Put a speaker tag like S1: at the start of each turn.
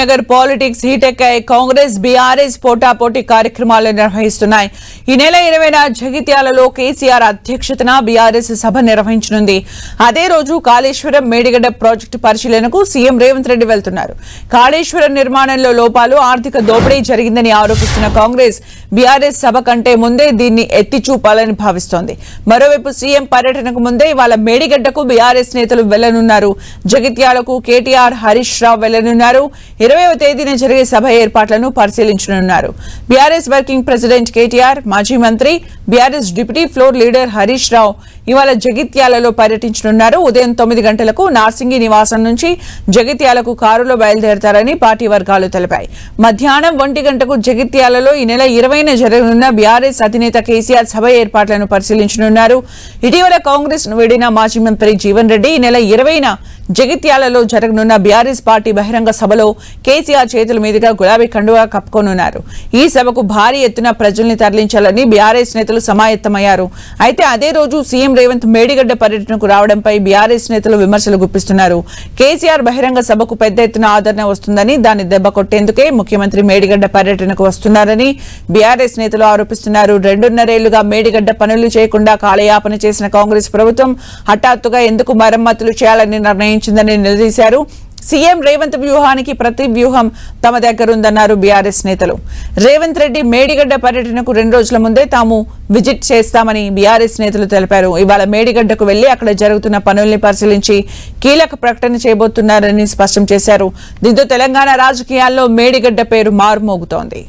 S1: Karimnagar politics హీటెక్కాయి. Congress BRS పోటాపోటీ కార్యక్రమాలు నిర్వహిస్తున్నాయి. ఈ నెల 20న జగిత్యాలలో కేసీఆర్ అధ్యక్షతన బీఆర్ఎస్ సభ నిర్వహించనుంది. అదే రోజు కాళేశ్వరం మేడిగడ్డ ప్రాజెక్టు పరిశీలనకు సీఎం రేవంత్ రెడ్డి వెళ్తున్నారు. కాళేశ్వరం నిర్మాణంలో లోపాలు, ఆర్థిక దోపిడీ జరిగిందని ఆరోపిస్తున్న కాంగ్రెస్ బీఆర్ఎస్ సభ కంటే ముందే దీన్ని ఎత్తి చూపాలని భావిస్తోంది. మరోవైపు సీఎం పర్యటనకు ముందే ఇవాళ మేడిగడ్డకు బీఆర్ఎస్ నేతలు వెళ్లనున్నారు. జగిత్యాలకు కేటీఆర్, హరీష్ రావు వెళ్లనున్నారు. 20వ తేదీన జరిగే సభ ఏర్పాట్లను పరిశీలించనున్నారు. బీఆర్ఎస్ వర్కింగ్ ప్రెసిడెంట్ కేటీఆర్, మాజీ మంత్రి, BRS deputy floor leader Harish Rao ఇవాళ జగిత్యాలలో పర్యటించనున్నారు. ఉదయం 9 గంటలకు నార్సింగి నివాసం నుంచి జగిత్యాలకు కారులో బయలుదేరతారని పార్టీ వర్గాలు తెలిపాయి. మధ్యాహ్నం 1 గంటకు జగిత్యాలలో ఈ నెల 20న జరగనున్న బీఆర్ఎస్ అధినేత కేసీఆర్ సభ ఏర్పాట్లను పరిశీలించనున్నారు. ఇటీవల కాంగ్రెస్ ను వీడిన మాజీ మంత్రి జీవన్ రెడ్డి ఈ నెల 20న జగిత్యాలలో జరగనున్న బీఆర్ఎస్ పార్టీ బహిరంగ సభలో కేసీఆర్ చేతుల మీదుగా గులాబీ కండువా కప్పుకోనున్నారు. ఈ సభకు భారీ ఎత్తున ప్రజల్ని తరలించాలని బీఆర్ఎస్ నేతలు సమాయత్తమయ్యారు. అయితే అదే రోజు సీఎం రేవంత్ మేడిగడ్డ పర్యటనకు రావడంపై బీఆర్ఎస్ నేతలు విమర్శలు గుప్పిస్తున్నారు. కేసీఆర్ బహిరంగ సభకు పెద్ద ఎత్తున ఆదరణ వస్తుందని, దాన్ని దెబ్బ కొట్టేందుకే ముఖ్యమంత్రి మేడిగడ్డ పర్యటనకు వస్తున్నారని బీఆర్ఎస్ నేతలు ఆరోపిస్తున్నారు. 2.5 ఏళ్లుగా మేడిగడ్డ పనులు చేయకుండా కాలయాపన చేసిన కాంగ్రెస్ ప్రభుత్వం హఠాత్తుగా ఎందుకు మరమ్మతులు చేయాలని నిర్ణయించిందని నిలదీశారు. సీఎం రేవంత్ వ్యూహానికి ప్రతి వ్యూహం తమ దగ్గరుందన్నారు బీఆర్ఎస్ నేతలు. రేవంత్ రెడ్డి మేడిగడ్డ పర్యటనకు 2 రోజుల ముందే తాము విజిట్ చేస్తామని బీఆర్ఎస్ నేతలు తెలిపారు. ఇవాళ మేడిగడ్డకు వెళ్లి అక్కడ జరుగుతున్న పనుల్ని పరిశీలించి కీలక ప్రకటన చేయబోతున్నారని స్పష్టం చేశారు. దీంతో తెలంగాణ రాజకీయాల్లో మేడిగడ్డ పేరు మారుమోగుతోంది.